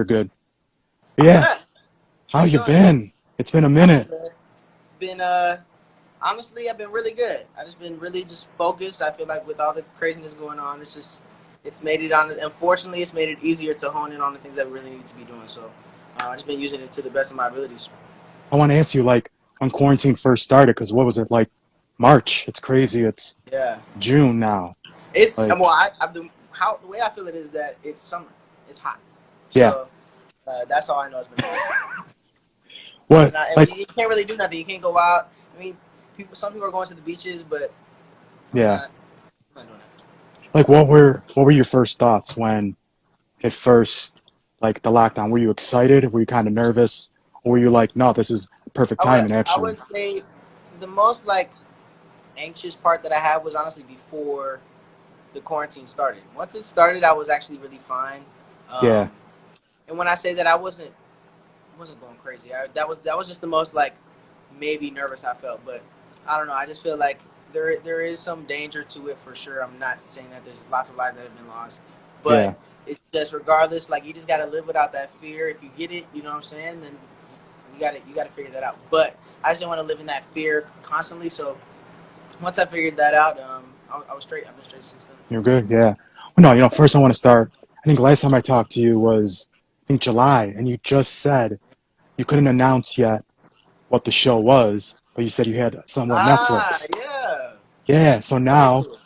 You're good. I'm Yeah. good. How How you you doing? been? It's been a I've been minute. good. Been honestly, I've been really good. I just been really just focused. I feel like with all the craziness going on, it's made it on. Unfortunately, it's made it easier to hone in on the things that we really need to be doing. So I've just been using it to the best of my abilities. I want to ask you, like, when quarantine first started, because what was it, like, March? It's crazy. It's Yeah, June now. it's Like, well, I've been how the way I feel it is that it's summer. It's hot. yeah. So that's all I know. It's been hot. What, And like, you can't really do nothing. You can't go out. I mean, some people are going to the beaches, but I'm yeah. not. I'm not doing that. Like, what were your first thoughts when it first, like, the lockdown? Were you excited? Were you kind of nervous? Or were you like, no, this is perfect timing, I actually? would say the most like anxious part that I had was honestly before the quarantine started. Once it started, I was actually really fine. Yeah. Um, and when I say that, I wasn't going crazy. That was just the most like maybe nervous I felt. But I don't know. I just feel like there is some danger to it for sure. I'm not saying that there's lots of lives that have been lost, but Yeah. it's just regardless. Like you just got to live without that fear. If you get it, you know what I'm saying. Then you got to figure that out. But I just didn't want to live in that fear constantly. So once I figured that out, I was straight. I've been straight since then. You're good. Yeah. Well, no, first I want to start. I think last time I talked to you was, I think, July, and you just said you couldn't announce yet what the show was, but you said you had some with Ah, Netflix. yeah. Yeah, so Coming now to it.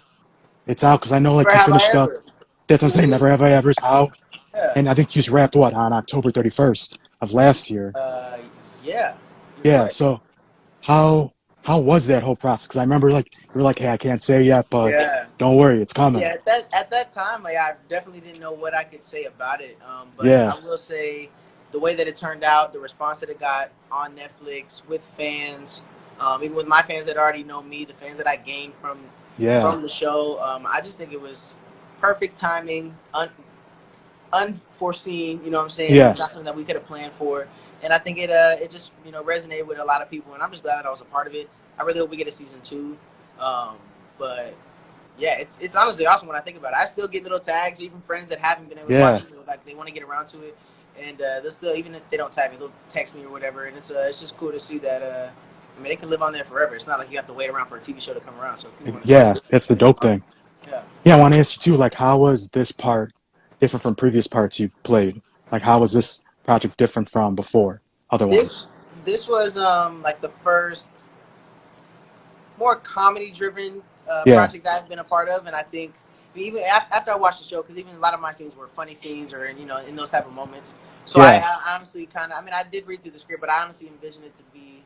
it's out because I know like Never you have I finished up. ever. That's what I'm saying. Never have I ever's out, Yeah. and I think you just wrapped what on October 31st of last year. Uh, yeah. You're Yeah. correct. So how how was that whole process? Because I remember like you were like, hey, I can't say yet, but Yeah. don't worry, it's Yeah. coming. At that time, like, I definitely didn't know what I could say about it. But Yeah. I will say the way that it turned out, the response that it got on Netflix with fans, even with my fans that already know me, the fans that I gained Yeah. from the show, I just think it was perfect timing, unforeseen. You know what I'm saying? Yeah. Not something that we could have planned for. And I think it just resonated with a lot of people, and I'm just glad that I was a part of it. I really hope we get a season two. Um, but yeah, it's honestly awesome when I think about it. I still get little tags, even friends that haven't been able to watch Yeah. it, like they want to get around to it, and they'll still, even if they don't tag me, they'll text me or whatever, and it's just cool to see that. I mean, they can live on there forever. It's not like you have to wait around for a TV show to come around. So if people want to see Yeah. it, That's the dope thing. yeah. Yeah, I want to ask you too, like, how was this part different from previous parts you played? Like, how was this project different from before other This ones? this was like the first more comedy driven Yeah, project I've been a part of, and I think even after I watched the show, because even a lot of my scenes were funny scenes or in those type of moments. So yeah, I honestly kind of, I mean, I did read through the script, but I honestly envisioned it to be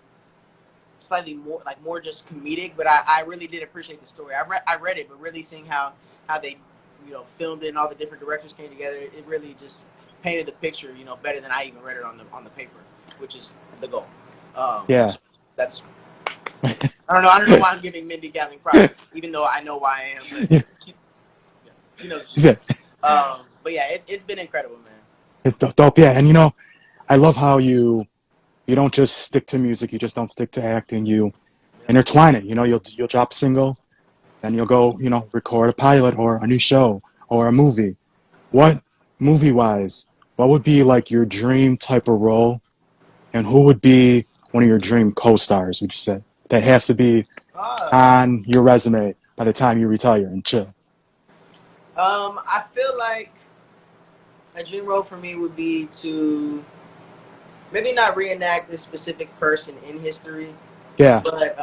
slightly more just comedic. But I really did appreciate the story. I read it, but really seeing how they filmed it and all the different directors came together, it really just painted the picture better than I even read it on the paper, which is the goal. yeah. So that's I don't know why I'm giving Mindy Kaling props, even though I know why I am. But Yeah, she knows what she's is doing. it? But yeah, it's been incredible, man. It's dope. Yeah, and I love how you don't just stick to music. You just don't stick to acting. You Yeah. intertwine it. You'll drop a single, then you'll go record a pilot or a new show or a movie. What movie wise? What would be like your dream type of role, and who would be one of your dream co-stars? Would you say that has to be Ah, on your resume by the time you retire and chill? I feel like a dream role for me would be to maybe not reenact this specific person in history, Yeah, but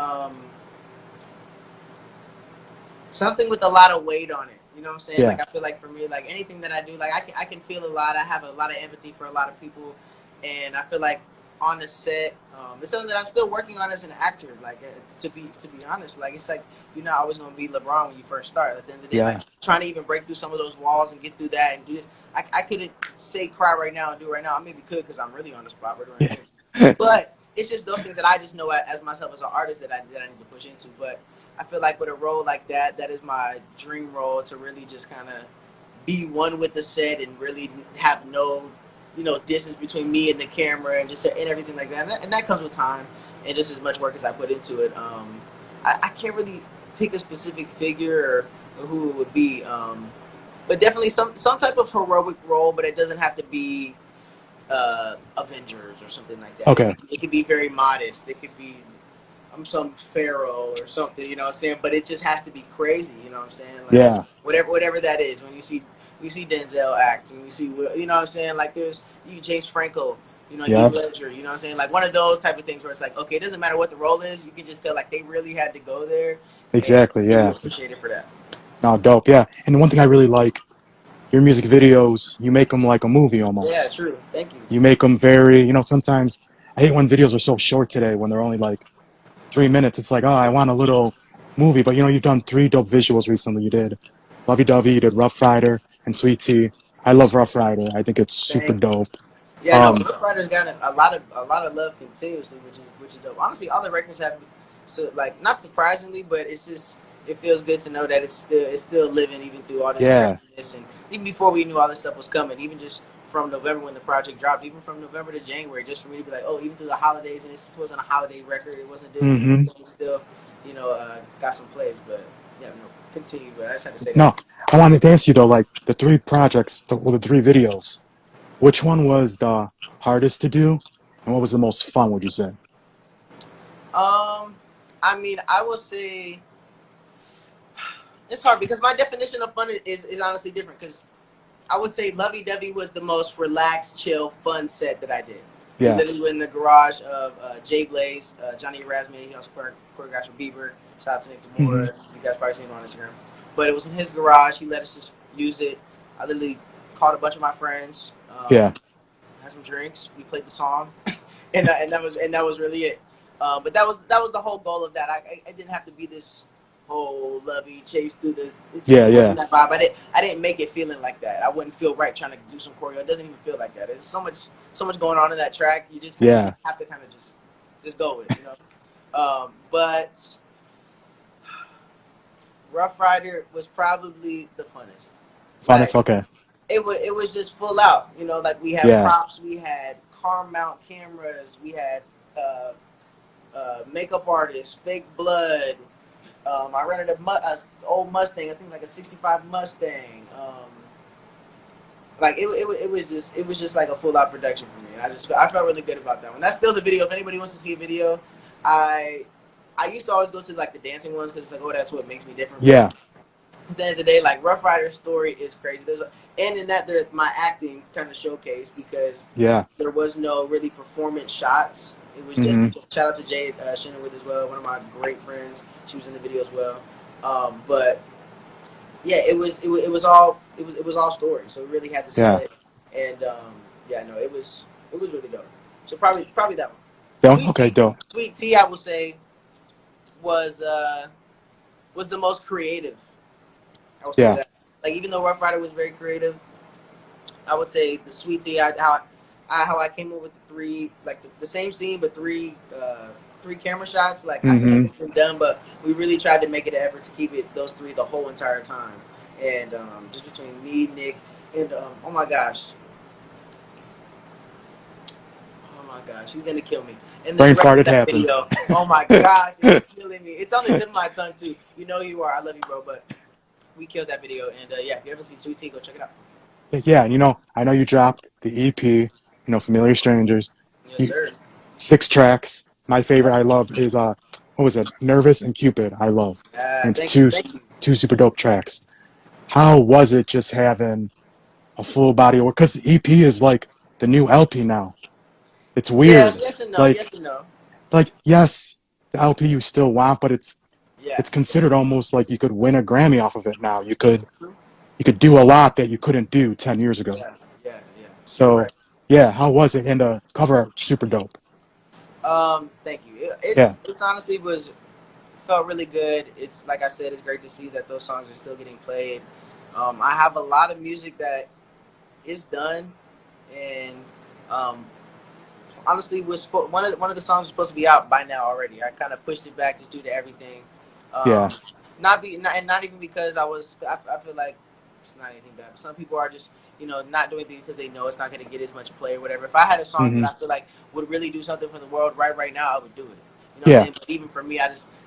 something with a lot of weight on it. You know what I'm saying? yeah, Like I feel like for me, like anything that I do, like I can feel a lot. I have a lot of empathy for a lot of people, and I feel like on the set, it's something that I'm still working on as an actor. Like to be honest, like it's like you're not always gonna be LeBron when you first start. At the end of the day, like yeah, trying to even break through some of those walls and get through that and do this. I couldn't say cry right now and do it right now. I maybe could because I'm really on the spot. We're doing yeah, things. But it's just those things that I just know as myself as an artist that I need to push into. But I feel like with a role like that, that is my dream role to really just kind of be one with the set and really have no, distance between me and the camera and just and everything like that. And that comes with time and just as much work as I put into it. I can't really pick a specific figure or who it would be, but definitely some type of heroic role. But it doesn't have to be Avengers or something like that. Okay. It could be very modest. It could be I'm some pharaoh or something, you know what I'm saying? But it just has to be crazy, you know what I'm saying? Like Yeah. whatever that is. When you see Denzel act, and you see you know what I'm saying? Like there's you James Franco, you know, Heath Yep. Ledger, you know what I'm saying? Like one of those type of things where it's like, okay, it doesn't matter what the role is, you can just tell like they really had to go there, and Exactly. you Yeah. appreciate it for that. No, dope. Yeah. And the one thing I really like, your music videos, you make them like a movie Yeah, almost. true. Thank you. You make them very, sometimes I hate when videos are so short today when they're only like 3 minutes. It's like, oh, I want a little movie. But you've done three dope visuals recently. You did Lovey Dovey, you did Rough Rider, and Sweet Tea. I love Rough Rider. I think it's super Thank you. dope. Yeah, no, Um, Rough Riders got a lot of love continuously, which is dope. Honestly, all the records have, so like not surprisingly, but it's just it feels good to know that it's still living even through all this yeah, craziness and even before we knew all this stuff was coming, even just from November when the project dropped, even from November to January, just for me to be like, oh, even through the holidays, and this wasn't a holiday record, it wasn't this, hmm it still, got some plays, but yeah, no, continue. But I just had to say that. no, I wanted to ask you though, like the three projects, the three videos, which one was the hardest to do, and what was the most fun? Would you say? Um, I mean, I will say it's hard because my definition of fun is honestly different. Because I would say Lovey Dovey was the most relaxed, chill, fun set that I did. We Yeah. literally were in the garage of Jay Blaze, Johnny Erasmus. He also choreographed for Bieber. Shout out to Nick hmm Demora. You guys probably seen him on Instagram. But it was in his garage. He let us just use it. I literally called a bunch of my friends, Yeah. had some drinks. We played the song, and that was really it. But that was the whole goal of that. I didn't have to be this whole lovey chase through the. Yeah. It Yeah. wasn't that vibe. I didn't make it feeling like that. I wouldn't feel right trying to do some choreo. It doesn't even feel like that. There's so much going on in that track. You just Yeah. have to kind of just go with it, you know. But Rough Rider was probably the funnest. Funnest. Like Okay. it was just full out. Like we had Yeah. props, we had car mount cameras, we had uh, makeup artists, fake blood. I rented a old Mustang, I think like a '65 Mustang. Like it was just like a full out production for me. I felt really good about that one. That's still the video. If anybody wants to see a video, I I used to always go to like the dancing ones because it's like, oh, that's what makes me different. But Yeah. at the end of the day, like Rough Rider's story is crazy. And in that, my acting kind of showcased because Yeah. there was no really performance shots. It was just hmm shout out to Jade Shinnerwood as well, one of my great friends. She was in the video as well. But yeah, it was all story. So it really had to Yeah. sit. And yeah, no, it was really dope. So probably that one. Yeah. Okay. Dope. Sweet Tea, I will say was the most creative. I would say Yeah. that. Like even though Rough Rider was very creative, I would say the Sweet Tea, how I came up with the three, like the same scene but three camera shots. Like I feel like hmm it's been done, but we really tried to make it an effort to keep it those three the whole entire time. And just between me, Nick, and oh my gosh, he's gonna kill me. And the Brain director fart. of It that happens. video, oh my gosh, it's killing me. It's on the tip of my tongue too. You know you are. I love you, bro. But we killed that video. And yeah, if you ever see Sweet Tea, go check it out. Yeah. I know you dropped the EP. Familiar strangers. Yes, You, sir. 6 tracks. My favorite I love is what was it? Nervous and Cupid. I love, and Thank you, two thank you. super dope tracks. How was it just having a full body of work? Because the EP is like the new LP now. It's Yeah, weird. yes and no, Like yes and no. yes, the LP you still want, but Yeah, it's considered almost like you could win a Grammy off of it now. true. You could do a lot that you couldn't do 10 years ago. Yeah, yeah, yeah. You're So right. yeah, how was it? And the cover art super dope. Thank you. Yeah. It's honestly was felt really good. It's like I said, it's great to see that those songs are still getting played. I have a lot of music that is done, and um, honestly, one of the songs was supposed to be out by now already. I kind of pushed it back just due to everything. Yeah. Um, not even because I feel like it's not anything bad. But some people are just not doing things because they know it's not going to get as much play or whatever. If I had a song that hmm I feel like would really do something for the world right now, I would do it. You know what I'm Yeah. saying? But even for me,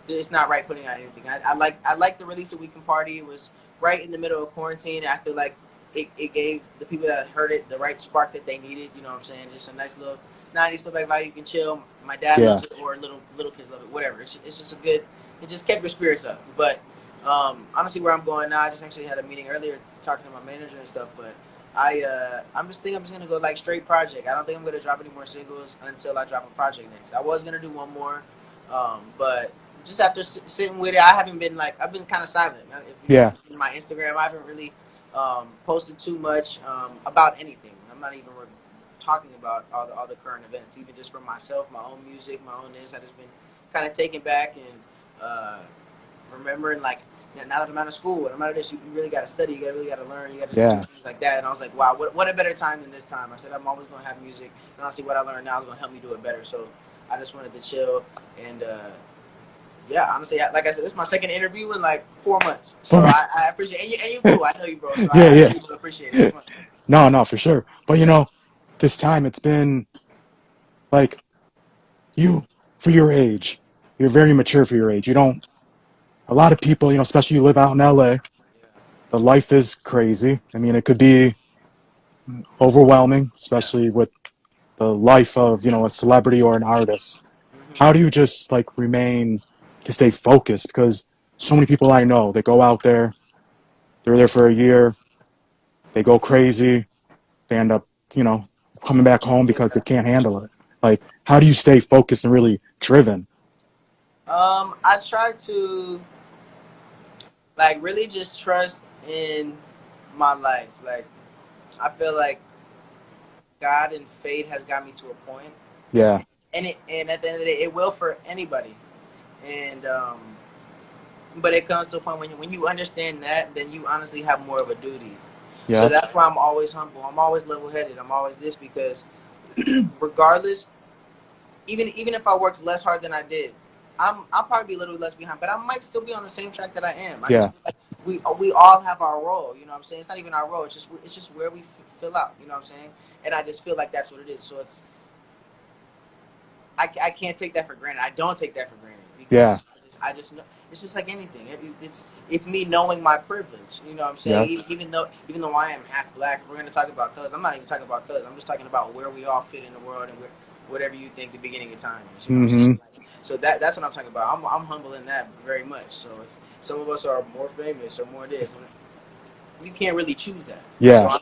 it's not right putting out anything. I like the release of Weekend Party. It was right in the middle of quarantine. I feel like it gave the people that heard it the right spark that they needed. You know what I'm saying? Just a nice little 90s throwback vibe. You can chill. My dad Yeah. loves it, or little kids love it. Whatever. It's just a good. It just kept your spirits up. But honestly, where I'm going now, I just actually had a meeting earlier talking to my manager and stuff. But I'm just thinking I'm just gonna go like straight project. I don't think I'm gonna drop any more singles until I drop a project next. I was gonna do one more, but just after sitting with it, I haven't been like I've been kind of silent. If you Yeah. in my Instagram, I haven't really posted too much about anything. I'm not even talking about all the current events, even just for myself, my own music, my own this. I just been kind of taken back and remembering like now that I'm out of school and I'm out of this, you really got to study, you really got to learn, you got to just do Yeah. things like that. And I was like, wow, what a better time than this time. I said I'm always gonna have music, and I'll see what I learned now is gonna help me do it better. So I just wanted to chill and. Yeah, honestly, like I said, this is my second interview in like 4 months. So I appreciate it. And you cool. I know you, bro. So Yeah, I know yeah. you will appreciate it. No, no, for sure. But this time it's been like you, for your age, you're very mature for your age. You don't, a lot of people, especially you live out in LA, the life is crazy. I mean, it could be overwhelming, Yeah. especially with the life of, a celebrity or an artist. How do Mm-hmm. you just like remain to stay focused? Because so many people I know, they go out there, they're there for a year, they go crazy, they end up, coming back home Yeah. because they can't handle it. Like, how do you stay focused and really driven? I try to like really just trust in my life. Like I feel like God and fate has got me to a point, Yeah, and at the end of the day, it will for anybody. And but it comes to a point when you understand that, then you honestly have more of a duty. So yeah, that's why I'm always humble. I'm always level headed. I'm always this because regardless, even if I worked less hard than I did, I'll probably be a little less behind, but I might still be on the same track that I am. I yeah, just feel like we all have our role. You know what I'm saying? It's not even our role. It's just where we fill out. You know what I'm saying? And I just feel like that's what it is. So I can't take that for granted. I don't take that for granted yeah, because I just know it's just like anything. It's me knowing my privilege. You know what I'm yeah. saying? Even though I am half black, we're gonna talk about colors. I'm not even talking about colors. I'm just talking about where we all fit in the world and whatever you think the beginning of time is. You know what I'm Mm-hmm. saying? So that's what I'm talking about. I'm humble in that very much. So if some of us are more famous or more this, you can't really choose that. So Yeah,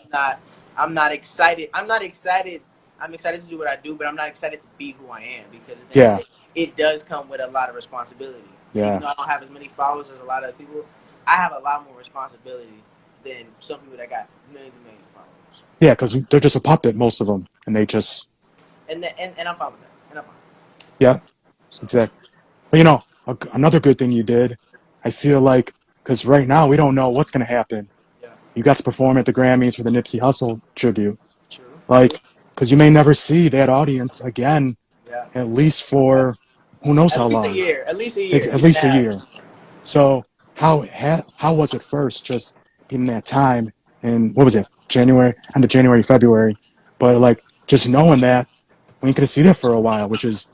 I'm not excited. I'm excited to do what I do, but I'm not excited to be who I am because at the end of yeah, the day, it does come with a lot of responsibility. Even yeah, though I don't have as many followers as a lot of people, I have a lot more responsibility than some people that got millions and millions of followers. yeah. Because they're just a puppet, most of them, and they just, And I'm fine with that. And I'm fine. yeah, So exactly. But another good thing you did, I feel like, because right now we don't know what's gonna happen. yeah, You got to perform at the Grammys for the Nipsey Hussle tribute, true, true. like, because you may never see that audience again, Yeah, at least for who knows at how least a long. year. At least a It's year, at year and a least a half. year. So how was it first? Just being that time in what was it, January, end of January, February, but like just knowing that we ain't gonna see that for a while, which is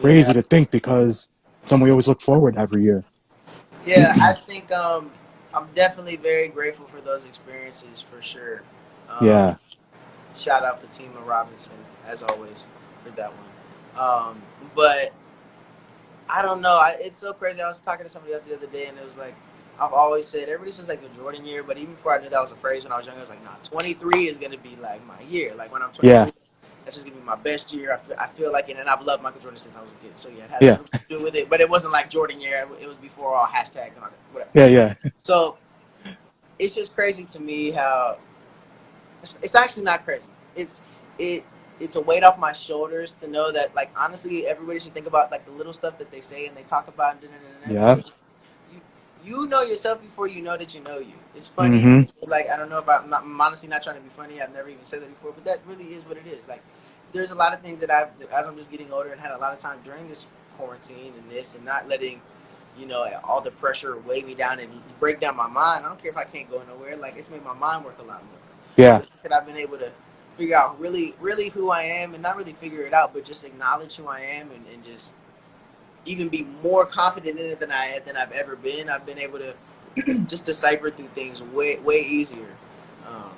Yeah, crazy to think because it's something we always look forward to every year. yeah. I think I'm definitely very grateful for those experiences for sure. Um, Yeah, Shout out Fatima Robinson as always for that one. But I don't know. It's so crazy. I was talking to somebody else the other day, and it was like I've always said everybody says like the Jordan year, but even before I knew that was a phrase when I was younger, I was like, nah, 23 is gonna be like my year. Like when I'm yeah, 23, that's just gonna be my best year. I feel like it, and I've loved Michael Jordan since I was a kid. So yeah, it has yeah, everything to do with it. But it wasn't like Jordan year. It was before all hashtag and all that, whatever. yeah, yeah, So it's just crazy to me how it's actually not crazy. It it's a weight off my shoulders to know that like honestly everybody should think about like the little stuff that they say and they talk about and yeah. because you you know yourself before you know that you know you. It's funny Mm-hmm. to say, like I don't know if I'm honestly not trying to be funny. I've never even said that before, but that really is what it is. Like there's a lot of things that I've as I'm just getting older and had a lot of time during this quarantine and this and not letting all the pressure weigh me down and break down my mind. I don't care if I can't go nowhere. Like it's made my mind work a lot more. Yeah, That I've been able to figure out really, really who I am, and not really figure it out, but just acknowledge who I am, and just even be more confident in it than I've ever been. I've been able to just decipher through things way way easier. Um,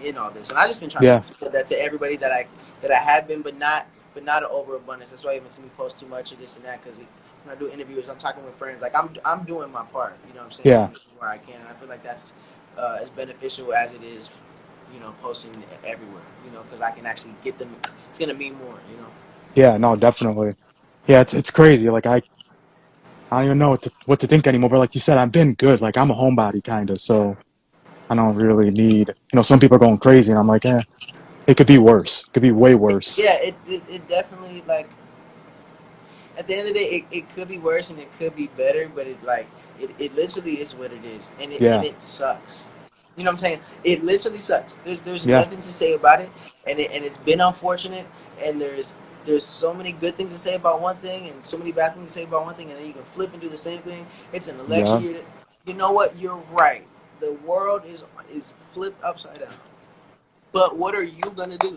in all this. And I just been trying Yeah. to spread that to everybody that I have been, but not an overabundance. That's why I even see me post too much of this and that because when I do interviews, I'm talking with friends. Like I'm doing my part. You know what I'm saying? Yeah. I'm doing where I can. And I feel like that's as beneficial as it is. Posting everywhere. Because I can actually get them. It's gonna mean more. Yeah. No, definitely. Yeah, it's crazy. Like I don't even know what to think anymore. But like you said, I've been good. Like I'm a homebody kind of, so I don't really need. Some people are going crazy, and I'm like, it could be worse. It could be way worse. Yeah, it definitely like at the end of the day, it could be worse and it could be better, but it literally is what it is, and it and Yeah. it sucks. You know what I'm saying? It literally sucks. There's Yeah. nothing to say about it, and it's been unfortunate, and there's so many good things to say about one thing and so many bad things to say about one thing, and then you can flip and do the same thing. It's an election Yeah. year. You know what? You're right. The world is flipped upside down. But what are you gonna do?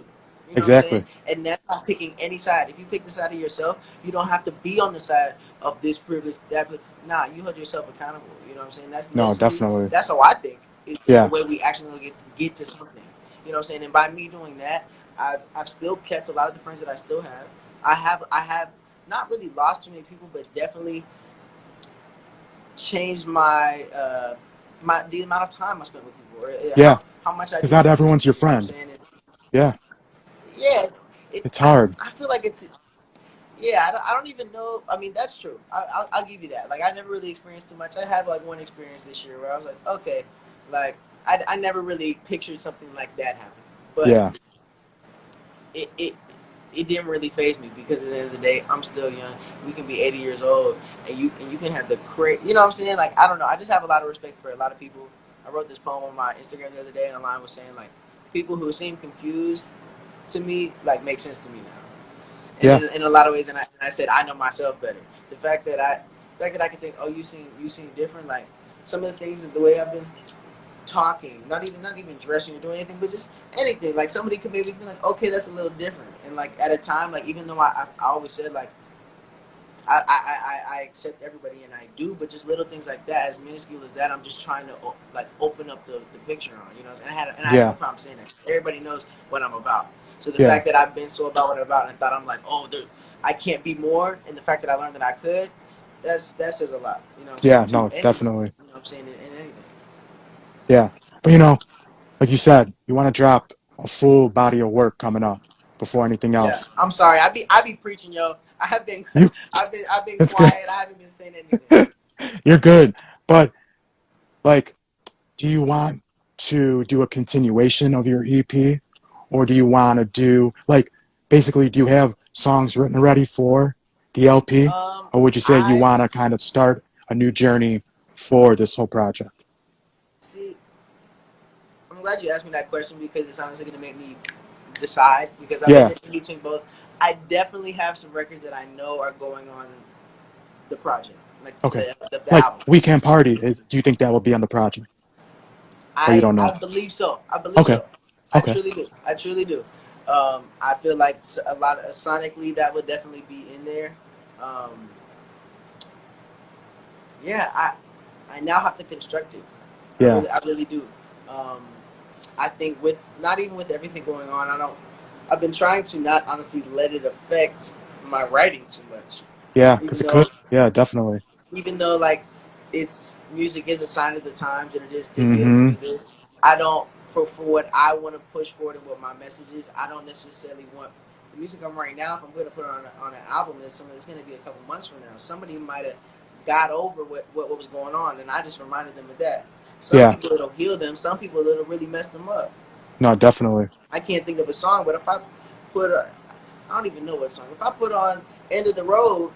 You know what I'm saying? Exactly. And that's not picking any side. If you pick the side of yourself, you don't have to be on the side of this privilege, that privilege. Nah, you hold yourself accountable. You know what I'm saying? That's No, literally definitely. that's how I think is the Yeah. way we actually get to something. You know what I'm saying? And by me doing that, I've still kept a lot of the friends that I still have. I have not really lost too many people, but definitely changed my the amount of time I spent with people, or Yeah. how much I Because do not spend with everyone's people. your You know what I'm friend. saying? And Yeah. yeah, it. It's I, hard. I feel like it's. Yeah, I don't even know. I mean, that's true. I'll give you that. Like, I never really experienced too much. I had like one experience this year where I was like, okay, like I never really pictured something like that happen. But Yeah. it it it didn't really phase me because at the end of the day, I'm still young. We can be 80 years old, and you can have the you know what I'm saying? Like, I don't know. I just have a lot of respect for a lot of people. I wrote this poem on my Instagram the other day, and a line was saying like, people who seem confused to me like make sense to me now. And Yeah. in a lot of ways, and I said I know myself better. The fact that I can think, oh, you seem different. Like some of the things, the way I've been talking, not even dressing or doing anything, but just anything. Like somebody could maybe be like, okay, that's a little different. And like at a time, like even though I always said like I accept everybody and I do, but just little things like that, as minuscule as that, I'm just trying to like open up the picture on, and I had no Yeah. problem saying that. Everybody knows what I'm about. So the Yeah. fact that I've been so about what I'm about, and I thought I'm like, oh, I can't be more, and the fact that I learned that I could, that says a lot. You know what I'm saying? Yeah. To No, anyone. definitely. You know what I'm saying? In anything. Yeah. But like you said, you want to drop a full body of work coming up before anything Yeah. else. I'm sorry. I be preaching, yo. I have been You, I've been it's good. quiet. I haven't been saying anything. You're good. But like, do you want to do a continuation of your EP, or do you want to do like basically do you have songs written ready for the LP, Um, or would you say you I want to kind of start a new journey for this whole project? see. I'm glad you asked me that question because it's honestly going to make me decide because I've been Yeah. in between both. I definitely have some records that I know are going on the project, like Okay. the Like album. Weekend Party is. Do you think that will be on the project, or you I don't I know? believe so. I believe Okay. so. I Okay. truly do. I truly do. I feel like a lot of sonically that would definitely be in there. Um, yeah, I now have to construct it. Yeah. I really do. Um, I think with not even with everything going on, I don't. I've been trying to not honestly let it affect my writing too much. Yeah. Because Even it though, could. Yeah. Definitely. even though like it's music is a sign of the times and it is to be able to Mm-hmm. do this. I don't for what I want to push forward and what my message is. I don't necessarily want the music I'm writing now. If I'm going to put it on an album, that's something that's going to be a couple months from now. Somebody might have got over what was going on, and I just reminded them of that. Some Yeah. people it'll heal them. Some people it'll really mess them up. No. Definitely. I can't think of a song, but if I put I don't even know what song. If I put on "End of the Road,"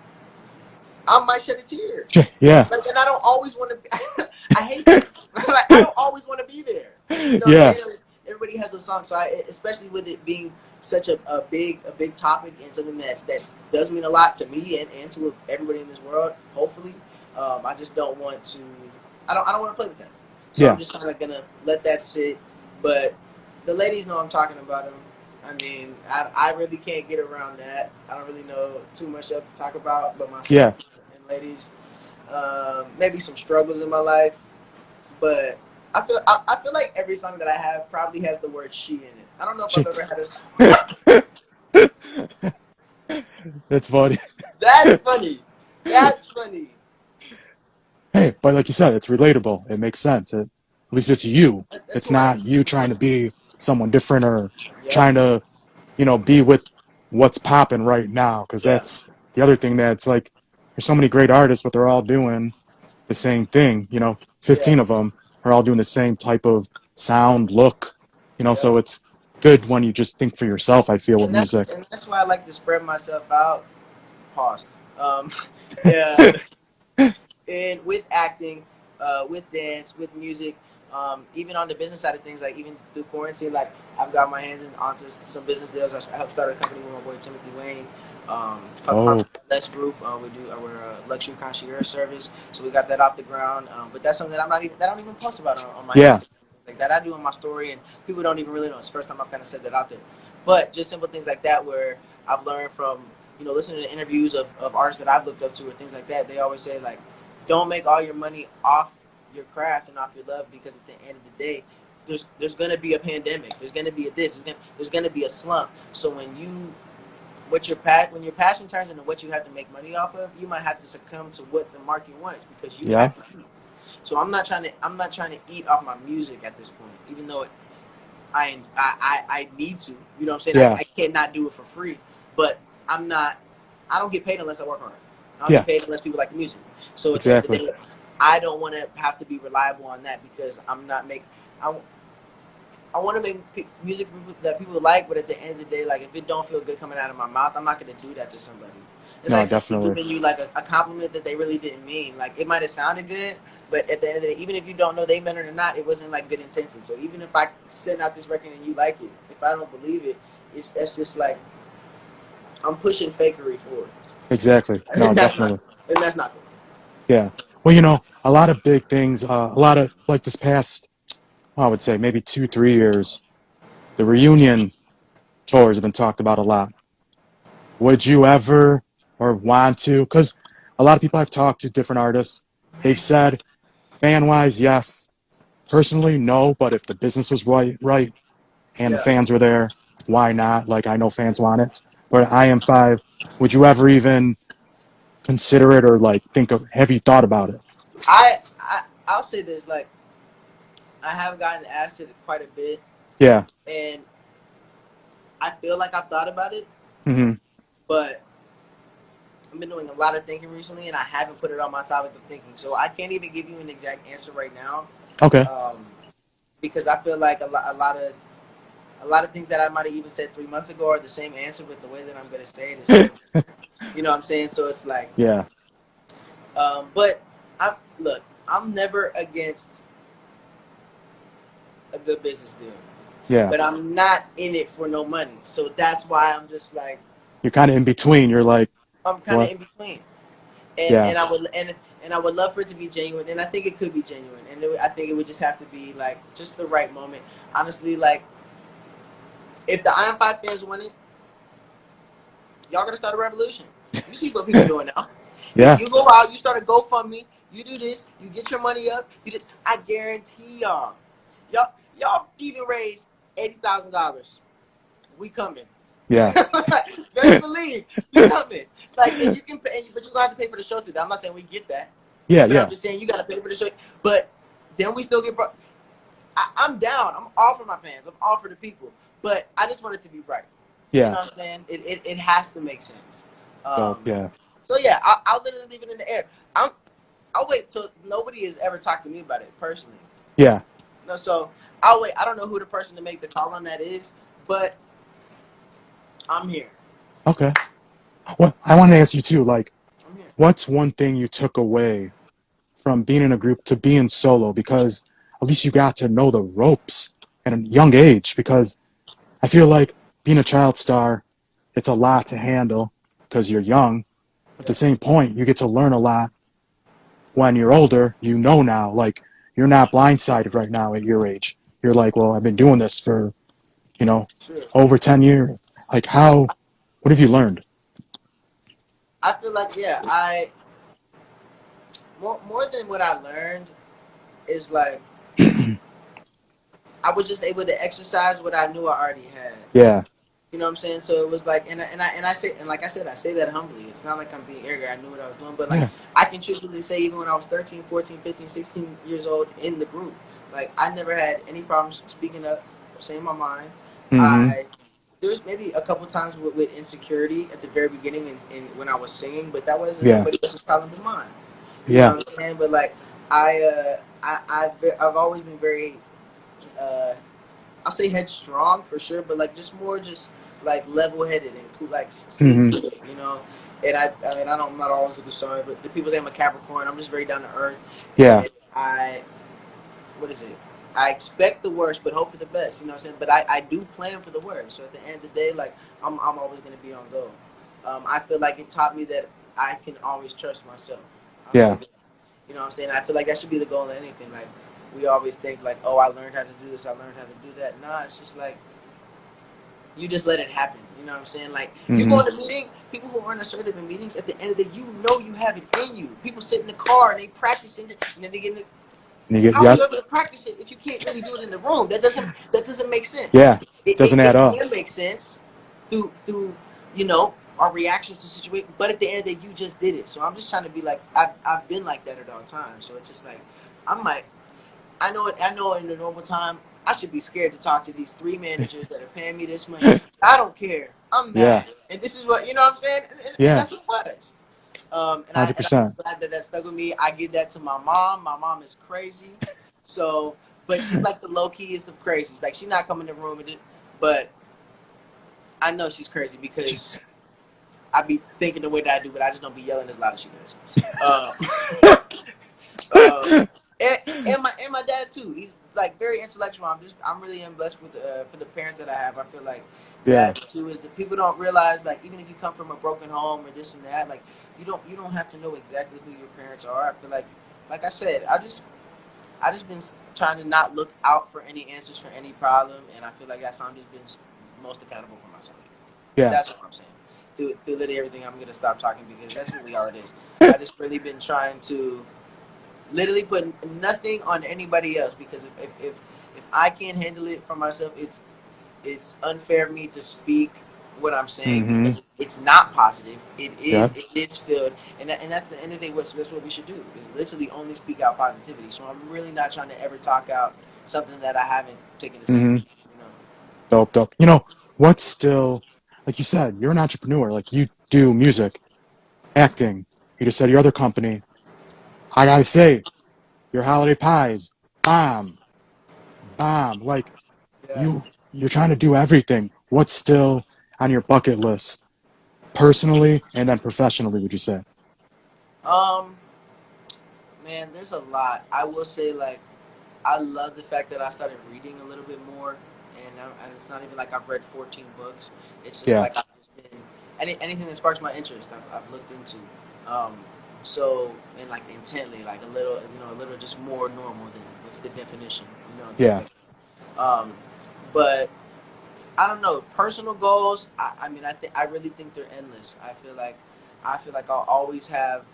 I might shed a tear. Yeah. Like, and I don't always want to. I hate that. Like, I don't always want to be there. You know what I'm Yeah. saying? Like, everybody has a song, so especially with it being such a big topic and something that does mean a lot to me and to everybody in this world. Hopefully, I just don't want to. I don't want to play with that. So I'm Yeah. just kind of gonna let that sit. But the ladies know I'm talking about them. I mean, I really can't get around that. I don't really know too much else to talk about but myself Yeah. and ladies. Maybe some struggles in my life, but I feel like every song that I have probably has the word she in it. I don't know if I've She- ever had a. That's funny. That's funny. That's funny. Hey, but like you said, it's relatable. It makes sense. At least it's you. That's It's who I am. not you trying to be someone different or Yep. trying to, be with what's popping right now. Because Yeah. that's the other thing that's like, there's so many great artists, but they're all doing the same thing. Yeah. 15 of them are all doing the same type of sound, look. Yep. So it's good when you just think for yourself, I feel, with And that's music. and that's why I like to spread myself out. Pause. Um, yeah. And with acting, with dance, with music, even on the business side of things, like even through quarantine, like I've got my hands onto some business deals. I helped start a company with my boy Timothy Wayne. Called Oh, Less Group. We're a luxury concierge service, so we got that off the ground. But that's something that I don't even post about on my yeah, Instagram. Like that I do on my story, and people don't even really know. It's the first time I've kind of said that out there. But just simple things like that, where I've learned from listening to interviews of artists that I've looked up to or things like that. They always say like, don't make all your money off your craft and off your love, because at the end of the day, there's gonna be a pandemic. There's gonna be a this. There's gonna be a slump. So when your passion turns into what you have to make money off of, you might have to succumb to what the market wants because you yeah, have to eat. So I'm not trying to eat off my music at this point, even though I need to. You know what I'm saying? yeah, I can't not do it for free, but I'm not. I don't get paid unless I work hard. I don't yeah, get paid unless people like the music. So at the end of the exactly. day, I don't want to have to be reliable on that because I'm not make. I, I want to make music that people like, but at the end of the day, like if it don't feel good coming out of my mouth, I'm not gonna do that to somebody. It's No, like somebody definitely. giving you like a compliment that they really didn't mean. Like it might have sounded good, but at the end of the day, even if you don't know they meant it or not, it wasn't like good intention. So even if I send out this record and you like it, if I don't believe it, that's just like I'm pushing fakery forward, Exactly. No, and that's not definitely. and that's not cool. Yeah. Well, a lot of big things, a lot of like this past, I would say maybe 2, 3 years, the reunion tours have been talked about a lot. Would you ever or want to? Because a lot of people I've talked to, different artists, they've said, fan wise, yes. Personally, no. But if the business was right, and the Yeah. fans were there, why not? Like, I know fans want it. But I am five. Would you ever even consider it or like think of? Have you thought about it? I'll say this, like I have gotten asked it quite a bit, Yeah. and I feel like I've thought about it, Hmm. but I've been doing a lot of thinking recently, and I haven't put it on my topic of thinking. So I can't even give you an exact answer right now, Okay. um, because I feel like a lot of things that I might have even said 3 months ago are the same answer, but the way that I'm gonna say it is so. You know what I'm saying? So it's like, Yeah. but look, I'm never against a good business deal, Yeah. but I'm not in it for no money. So that's why I'm just like You're kind of in between. You're like, I'm kind of what? in between. and Yeah. and I would and I would love for it to be genuine, and I think it could be genuine, and I think it would just have to be like just the right moment. Honestly, like if the Iron Five fans want it, y'all gotta start a revolution. You see what people doing now. Yeah. You go out, you start a GoFundMe, you do this, you get your money up, you just I guarantee y'all even raise $80,000. We coming. Yeah. Best believe we coming. Like, and you can pay, but you gonna have to pay for the show through that. I'm not saying we get that, Yeah. but I'm Yeah. just saying you gotta pay for the show. But then we still get bro. I'm down. I'm all for my fans. I'm all for the people. But I just want it to be right. You Yeah. know what I'm saying? It has to make sense. Dope. Um, Yeah. so yeah, I'll literally leave it in the air. I'll wait till nobody has ever talked to me about it personally. Yeah. No, so I'll wait. I don't know who the person to make the call on that is, but I'm here. Okay. Well, I want to ask you too. Like, I'm here. what's one thing you took away from being in a group to being solo? Because at least you got to know the ropes at a young age. Because I feel like being a child star, it's a lot to handle because you're young. At Yeah. the same point, you get to learn a lot when you're older. Now, like you're not blindsided right now at your age. You're like, well, I've been doing this for, you know, Sure. over 10 years. Like what have you learned? I feel like yeah, I more than what I learned is like I was just able to exercise what I knew I already had. Yeah. You know what I'm saying? So it was like, and I say, and like I said, I say that humbly. It's not like I'm being arrogant. I knew what I was doing, but like Yeah. I can truthfully say, even when I was 13, 14, 15, 16 years old in the group, like I never had any problems speaking up, saying my mind. Mm-hmm. I There was maybe a couple times with insecurity at the very beginning and when I was singing, but that wasn't Yeah. nobody else's problem but mine. You Yeah. know what I'm saying? But like I've always been very uh, I'll say headstrong for sure, but like just more just like level headed and cool, like seeing Mm-hmm. through it, you know. And I mean I'm not always with the sorry, but the people say I'm a Capricorn. I'm just very down to earth, Yeah. and I what is it? I expect the worst, but hope for the best. You know what I'm saying? But I do plan for the worst. So at the end of the day, like I'm always gonna be on go. I feel like it taught me that I can always trust myself. I'll say Yeah. that. You know what I'm saying? I feel like that should be the goal of anything. Like we always think like, oh, I learned how to do this, I learned how to do that. Nah, it's just like you just let it happen. You know what I'm saying? Like you Mm-hmm. go in a meeting, people who aren't assertive in meetings, at the end of the day, you know you have it in you. People sit in the car and they practicing it, and then they get in the And you get, how are you yep. able to practice it if you can't really do it in the room? That doesn't make sense. Yeah. It, Doesn't it, add it up. can make sense through our reactions to situations, but at the end of the day, you just did it. So I'm just trying to be like I've been like that at all times. So it's just like I'm like I know in the normal time I should be scared to talk to these three managers that are paying me this money. I don't care. I'm Yeah. mad, and this is what you know what I'm saying, and Yeah. that's what it was. And I'm 100%. glad that stuck with me. I give that to my mom. My mom is crazy, so but she's like the low keyest of crazies. Like she's not coming in the room and but I know she's crazy because I be thinking the way that I do, but I just don't be yelling as loud as she does. Uh, and my dad too. He's like very intellectual. I'm really blessed with for the parents that I have. I feel like Yeah. that too is that people don't realize like even if you come from a broken home or this and that, like you don't have to know exactly who your parents are. I feel like I said, I just been trying to not look out for any answers for any problem, and I feel like that's how I'm just been most accountable for myself. Yeah. That's what I'm saying. Through literally everything, I'm gonna stop talking because that's really all it is. I just really been trying to literally put nothing on anybody else because if I can't handle it for myself, it's unfair of me to speak what I'm saying Mm-hmm. because it's not positive. Yep. It is filled, and that's the end of the day. That's what we should do is literally only speak out positivity. So I'm really not trying to ever talk out something that I haven't taken it Mm-hmm. serious. You know? Dope, dope. You know, what's still, like you said, you're an entrepreneur. Like you do music, acting. You just said your other company. I gotta say, your holiday pies, bomb, bomb. Like Yeah. you're trying to do everything. What's still on your bucket list, personally and then professionally? Would you say? Um, man, there's a lot. I will say like I love the fact that I started reading a little bit more, and it's not even like I've read 14 books. It's just Yeah. like I've just been anything that sparks my interest. I've looked into, um, so and like intently, like a little just more normal than what's the definition, things Yeah. like that. But I don't know personal goals. I mean, I really think they're endless. I feel like I'll always have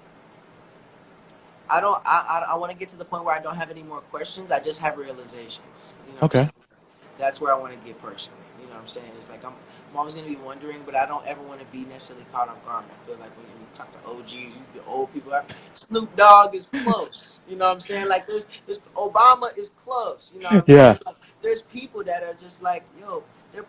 I don't. I want to get to the point where I don't have any more questions. I just have realizations. You know what I'm Okay. saying? That's where I want to get personally. You know what I'm saying? It's like I'm always gonna be wondering, but I don't ever want to be necessarily caught off guard. I feel like when you talk to OGs, the old people, Snoop Dogg is close. You know what I'm saying? Like there's Obama is close. You know what I'm Yeah. saying? Like there's people that are just like, yo, they're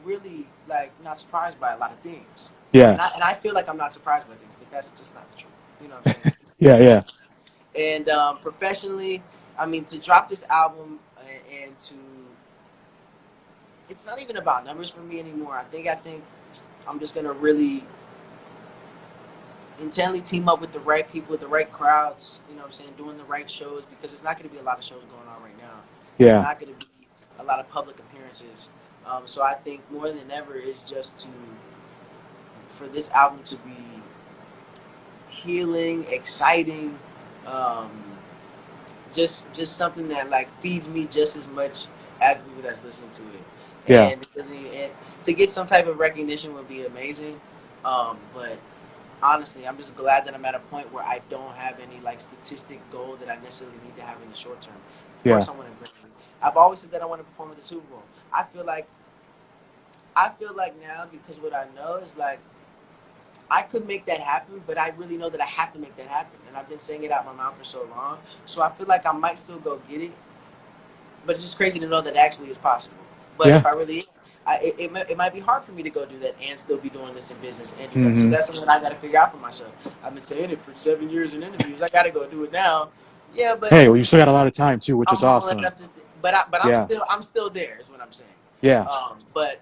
really like not surprised by a lot of things. Yeah. And I feel like I'm not surprised by things, but that's just not the truth. You know what I'm saying? Yeah. Yeah. And professionally, I mean, to drop this album and to, it's not even about numbers for me anymore. I think I'm just gonna really intently team up with the right people, the right crowds. You know what I'm saying? Doing the right shows because there's not gonna be a lot of shows going on right now. There's Yeah. not gonna be a lot of public appearances. So I think more than ever is just to for this album to be healing, exciting. Um, just something that like feeds me just as much as the people that's listening to it. Yeah. And to get some type of recognition would be amazing. But honestly, I'm just glad that I'm at a point where I don't have any like statistic goal that I necessarily need to have in the short term. Of Yeah. course, I want to Grammy. I've always said that I want to perform at the Super Bowl. I feel like now, because what I know is like I could make that happen, but I really know that I have to make that happen, and I've been saying it out my mouth for so long. So I feel like I might still go get it, but it's just crazy to know that it actually is possible. But Yeah. if I really, it might be hard for me to go do that and still be doing this in business and do that. So Hmm. that's something I got to figure out for myself. I've been saying it for 7 years in interviews. I got to go do it now. Yeah, but Hey, well, you still got a lot of time too, which I'm is humble awesome. enough to, but Yeah. I'm still there. Is what I'm saying. Yeah. But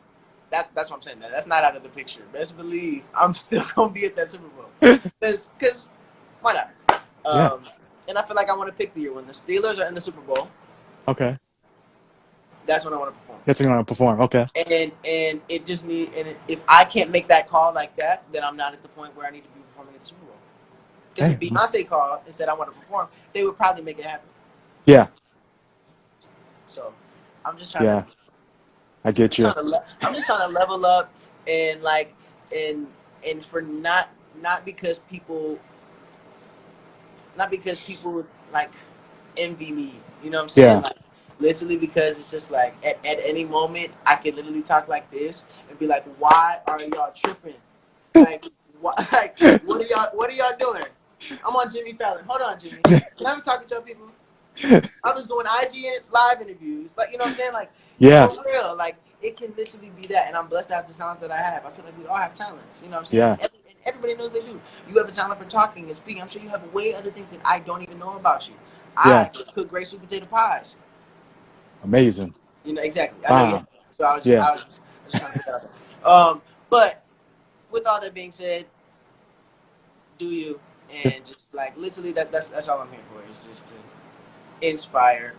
that's what I'm saying. That's not out of the picture. Best believe I'm still gonna be at that Super Bowl, because why not? Yeah. And I feel like I want to pick the year when the Steelers are in the Super Bowl. Okay. That's when I want to perform. That's going to perform. Okay. And it just if I can't make that call like that, then I'm not at the point where I need to be performing at the Super Bowl. Because if Hey. Beyonce called and said I want to perform, they would probably make it happen. Yeah. So I'm just trying Yeah. to I get you. I'm just trying to level up and like and and for not because people like envy me. You know what I'm saying? Yeah. Like literally because it's just like at any moment I can literally talk like this and be like, why are y'all tripping? Like like what are y'all doing? I'm on Jimmy Fallon. Hold on, Jimmy. Can I be talking to y'all people? I was doing IG live interviews, but you know what I'm saying? Like Yeah. for real, like it can literally be that, and I'm blessed to have the talents that I have. I feel like we all have talents. You know what I'm saying? Yeah. And everybody knows they do. You have a talent for talking and speaking. I'm sure you have way other things that I don't even know about you. Yeah. I cook great sweet potato pies. Amazing. You know exactly. I know you. Bomb. So Yeah. I was just trying to put that out there. But with all that being said, do you and just like literally that's all I'm here for is just to inspire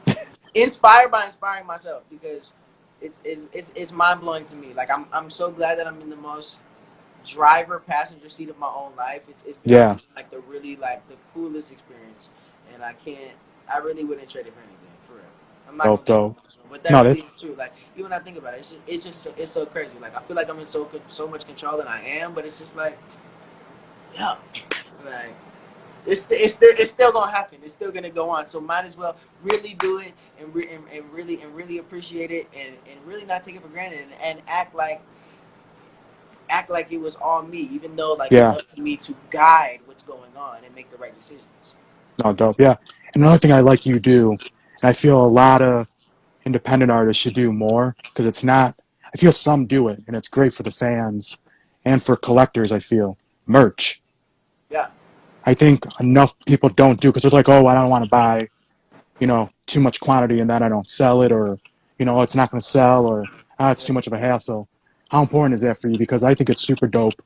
inspired by inspiring myself because it's mind blowing to me. Like I'm so glad that I'm in the most driver passenger seat of my own life. It's Yeah. been like the really like the coolest experience, and I really wouldn't trade it for anything for real. I'm not Dope, gonna get dope. emotional, but that No, really that, is true. Like even when I think about it, it's so crazy. Like I feel like I'm in so much control and I am, but it's just like yeah, like it's still gonna happen. It's still gonna go on. So might as well really do it and really appreciate it and really not take it for granted and act like it was all me, even though like it's yeah. up to me to guide what's going on and make the right decisions. No, dope. Yeah. And another thing I like you do, and I feel a lot of independent artists should do more because it's not, I feel some do it and it's great for the fans and for collectors, I feel. Merch. Yeah, I think enough people don't do because they're like, oh, I don't want to buy, too much quantity and then I don't sell it or, it's not going to sell or, it's too much of a hassle. How important is that for you? Because I think it's super dope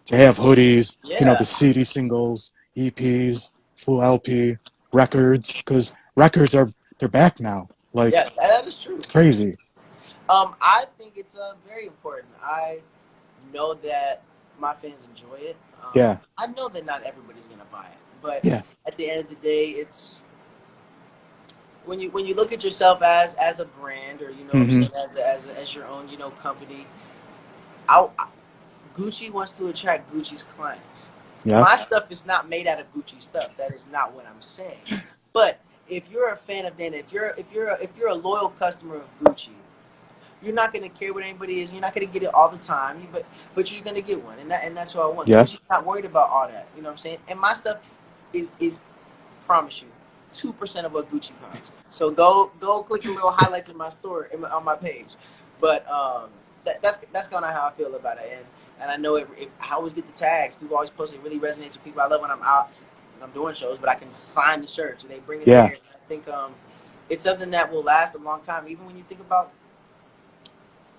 to have hoodies, the yeah, CD singles, EPs, full LP, records, because records they're back now. Like, yeah. That is true. it's crazy. I think it's very important. I know that my fans enjoy it. Yeah. I know that not everybody's gonna buy it, but Yeah. at the end of the day, it's when you look at yourself as a brand or you know what I'm Hmm. saying as your own company. I, Gucci wants to attract Gucci's clients. Yeah. My stuff is not made out of Gucci stuff. That is not what I'm saying. But if you're a fan of Dana, if you're a loyal customer of Gucci, you're not gonna care what anybody is. You're not gonna get it all the time, but you're gonna get one, and that's what I want. Yeah. Gucci's not worried about all that. You know what I'm saying? And my stuff is promise you 2% of what Gucci costs. So go click the little highlights in my store on my page. But that's kind of how I feel about it. And I know I always get the tags. People always post it. Really resonates with people. I love when I'm out and I'm doing shows, but I can sign the shirts and they bring it Yeah. there. I think it's something that will last a long time. Even when you think about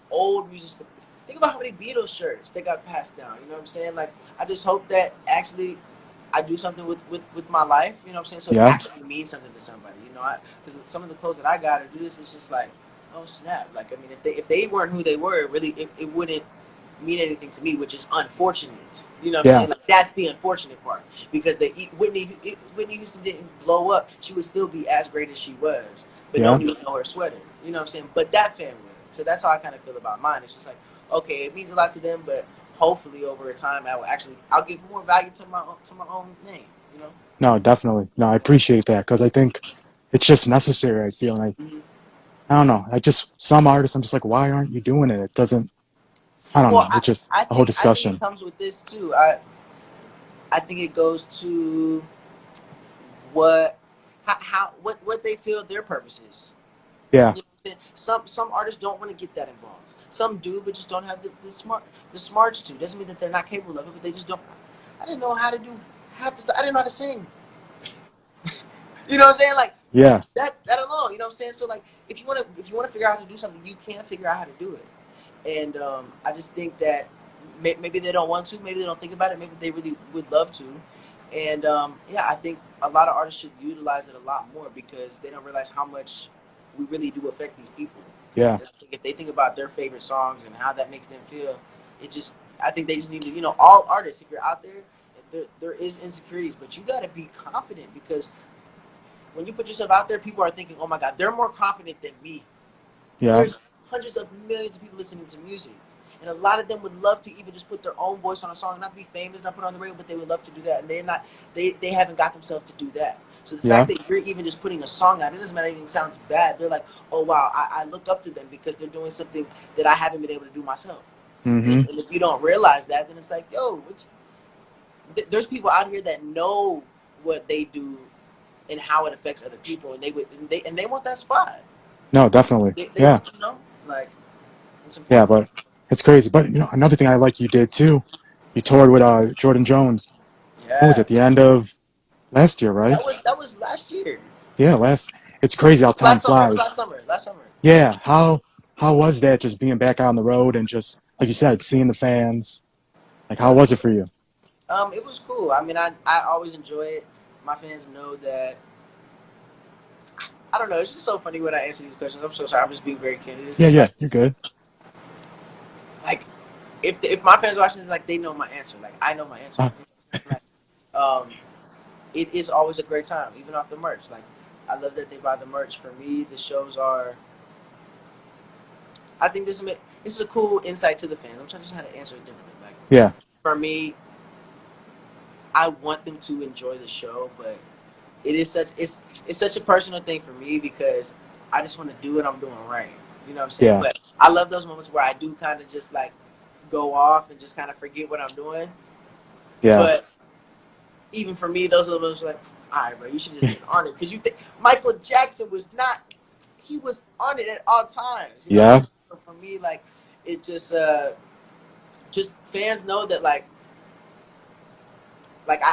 old music, think about how many Beatles shirts they got passed down. You know what I'm saying? Like I just hope that actually I do something with my life, you know what I'm saying? So it Yeah. actually means something to somebody, because some of the clothes that I got to do this is just like, oh snap! Like I mean, if they weren't who they were, really, it wouldn't mean anything to me, which is unfortunate. You know what I'm Yeah. saying? Like that's the unfortunate part because Whitney Houston didn't blow up, she would still be as great as she was, but Yeah. nobody would know her sweater. You know what I'm saying? But that fan would. So that's how I kind of feel about mine. It's just like, okay, it means a lot to them, but hopefully over time I'll give more value to my own name. You know. No, definitely. No, I appreciate that because I think it's just necessary. I feel, and Mm-hmm. I don't know. I just some artists, I'm just like, why aren't you doing it? It doesn't. I don't Well, know. It's just I a whole think it discussion. comes with this too. I think it goes to what what they feel their purpose is. Yeah, You know what I'm saying? Some artists don't want to get that involved. Some do, but just don't have the smarts to. Doesn't mean that they're not capable of it, but they just don't. I didn't know how to do half the stuff. I didn't know how to sing. You know what I'm saying? Like yeah, that alone. You know what I'm saying? So like, if you wanna figure out how to do something, you can figure out how to do it. And I just think that maybe they don't want to, maybe they don't think about it, maybe they really would love to. And yeah, I think a lot of artists should utilize it a lot more because they don't realize how much we really do affect these people. yeah, If they think about their favorite songs and how that makes them feel, it just I think they just need to, all artists, if you're out there, there is insecurities, but you got to be confident because when you put yourself out there, people are thinking, oh my God, they're more confident than me. yeah, There's hundreds of millions of people listening to music. And a lot of them would love to even just put their own voice on a song, not be famous, not put it on the radio, but they would love to do that. And they haven't got themselves to do that. So the yeah. fact that you're even just putting a song out, it doesn't matter, it even sounds bad. They're like, oh wow, I look up to them because they're doing something that I haven't been able to do myself. Mm-hmm. And if you don't realize that, then it's like, yo, there's people out here that know what they do and how it affects other people, and they want that spot. No, definitely. They Yeah, want to know, like it's yeah. important. But it's crazy. But another thing I like you did too. You toured with Jordan Jones. What was Yeah, it? The end of last year, right? that was last year. Yeah, last. It's crazy how time Last summer. It was flies. last summer. Last summer. Yeah. How was that? Just being back out on the road and just like you said, seeing the fans. Like, how was it for you? It was cool. I mean, I always enjoy it. My fans know that. I don't know. It's just so funny when I answer these questions. I'm so sorry. I'm just being very candid. Yeah, It's yeah. like You're good. like if my fans are watching, it's like they know my answer. Like I know my answer. Uh, You know what I'm saying? Like, it is always a great time, even off the merch. Like I love that they buy the merch. For me, the shows are. I think this is a cool insight to the fans. I'm trying to just how to answer it differently. Like yeah, for me, I want them to enjoy the show, but it's such a personal thing for me because I just want to do what I'm doing right. You know what I'm saying? yeah, But I love those moments where I do kind of just like go off and just kind of forget what I'm doing. yeah, But even for me, those are the moments like, all right, bro, you should have just been on it because you think Michael Jackson was not. He was on it at all times. You know what I'm yeah, saying? So for me, like it just fans know that like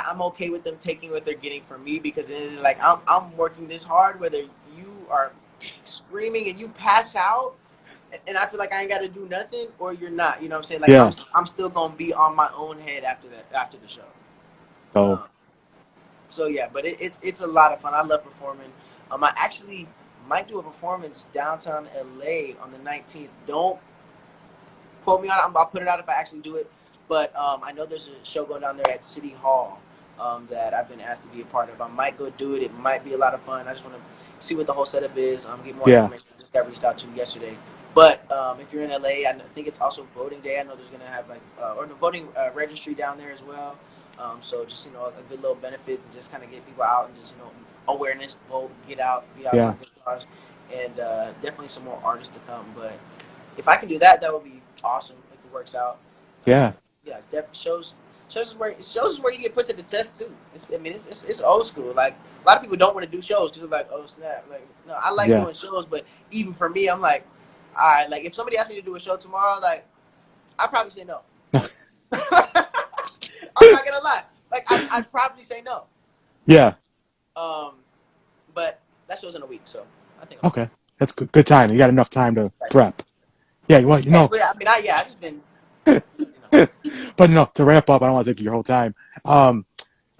I'm okay with them taking what they're getting from me because then like I'm working this hard whether you are screaming and you pass out and I feel like I ain't got to do nothing or you're not, you know what I'm saying, like yeah. I'm still gonna be on my own head after the show. So um, so yeah, but it's a lot of fun. I love performing. I actually might do a performance downtown LA on the 19th. Don't quote me on it. I'll put it out if I actually do it. But I know there's a show going down there at City Hall that I've been asked to be a part of. I might go do it. It might be a lot of fun. I just want to see what the whole setup is. Get more yeah, information. I just got reached out to yesterday. But if you're in LA, I think it's also voting day. I know there's gonna have like or the voting registry down there as well. So just a good little benefit and just kind of get people out and just awareness, vote, get out, be out for yeah, a good cause, and definitely some more artists to come. But if I can do that, that would be awesome if it works out. yeah, Yeah, it definitely shows is where you get put to the test too. It's old school. Like a lot of people don't want to do shows because they're like, oh snap. Like no, I like yeah. doing shows, but even for me, I'm like, all right. Like if somebody asked me to do a show tomorrow, like I'd probably say no. I'm not gonna lie. Like I'd probably say no. Yeah. Um, but that show's in a week, so I think I'm Okay. That's good. Good time. You got enough time to right. prep. Yeah. Well, Yeah, but I mean, I just been, you know. but no. To wrap up, I don't want to take your whole time.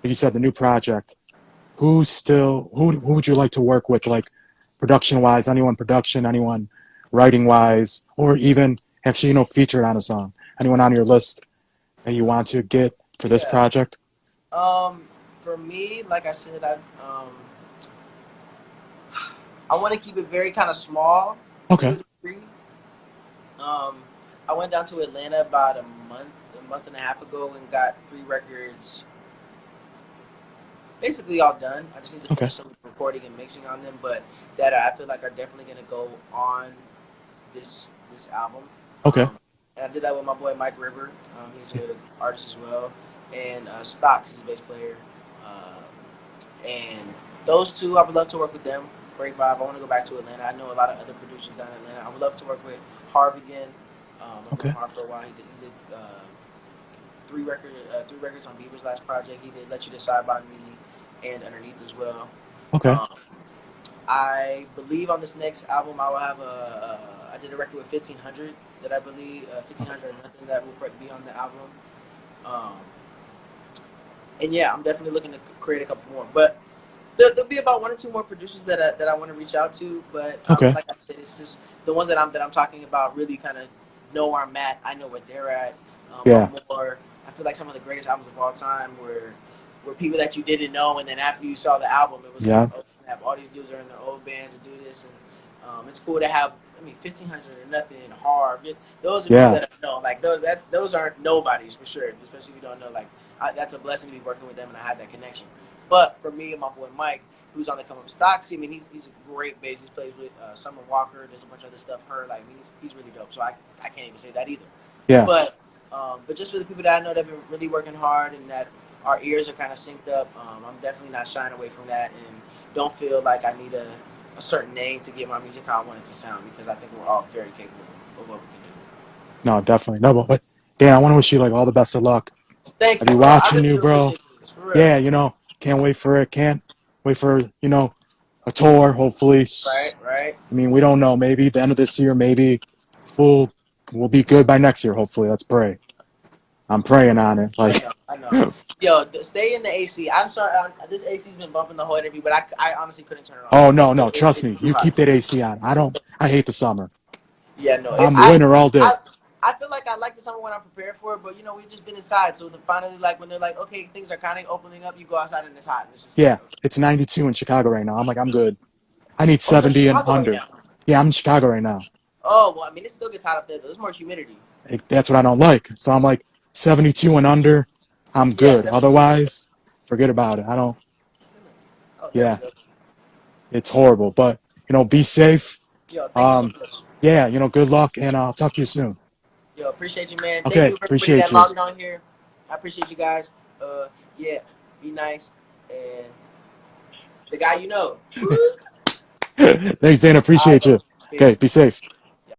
Like you said, the new project. Who would you like to work with? Like production wise, anyone production, anyone writing wise, or even actually, featured on a song. Anyone on your list that you want to get for this Yeah. project? For me, like I said, I want to keep it very kind of small to Okay. a degree. Um, I went down to Atlanta about a month and a half ago, and got 3 records basically all done. I just need to Okay. finish some recording and mixing on them, but that I feel like are definitely gonna go on this album. Okay. And I did that with my boy Mike River. He's an artist as well, and Stocks, he's a bass player. And those two, I would love to work with them. Great vibe. I want to go back to Atlanta. I know a lot of other producers down in Atlanta. I would love to work with Harv again. I've known Okay. Harv for a while. He did 3 records on Bieber's last project. He did Let You Decide by Me and Underneath as well. Okay. Um, I believe on this next album I will have I did a record with 1500 that I believe 1500 or nothing that will be on the album. Um, and yeah, I'm definitely looking to create a couple more. But there'll be about 1 or 2 more producers that I want to reach out to. But Okay. like I said, it's just the ones that I'm talking about really kind of know where I'm at. I know where they're at. Yeah. I feel like some of the greatest albums of all time were people that you didn't know, and then after you saw the album, it was like, Yeah. oh snap, all these dudes are in their old bands and do this, and it's cool to have. I mean, 1500 or nothing, hard. Those are people Yeah. that I know. Like those aren't nobodies for sure, especially if you don't know. Like that's a blessing to be working with them, and I had that connection. But for me and my boy Mike, who's on the come up stocks, I mean, he's a great bass. He plays with Summer Walker. There's a bunch of other stuff. Like he's really dope. So I can't even say that either. Yeah. But just for the people that I know that have been really working hard and that our ears are kind of synced up, I'm definitely not shying away from that and don't feel like I need a certain name to get my music how I want it to sound because I think we're all very capable of what we can do. No, definitely. No, but Dan, I want to wish you like all the best of luck. Thank I'll you, be bro. I watching really you, do bro. appreciate this, for real. Yeah, can't wait for it. Can't wait for, a tour, hopefully. Right. I mean, we don't know. Maybe the end of this year, maybe full will be good by next year, hopefully. Let's pray. I'm praying on it. I Like, know, I know. Yo, stay in the AC. I'm sorry, this AC's been bumping the whole interview, but I honestly couldn't turn it off. oh no, no, trust It's me. too You hot. keep that AC on. I hate the summer. Yeah, no. I'm winter all day. I feel like I like the summer when I'm prepared for it, but we've just been inside. So finally, like when they're like, okay, things are kind of opening up, you go outside and it's hot. And it's just like, Yeah, okay. it's 92 in Chicago right now. I'm like, I'm good. I need Oh, you're in 70 and Chicago right under. now. Yeah, I'm in Chicago right now. Oh, well, I mean, it still gets hot up there. Though. There's more humidity. That's what I don't like. So I'm like 72 and under. I'm Yeah, good. 72 is good. Otherwise, forget about it. I don't. Oh, that's Yeah, good. it's horrible. But be safe. Yo, thank you so Um, much. yeah, good luck, and I'll talk to you soon. Yo, appreciate you, man. Thank Okay, you for everybody appreciate that you. logged on here. I appreciate you guys. Yeah, be nice. And the guy you know. Thanks, Dan. All right, Appreciate bro. you. Okay, Peace. be safe.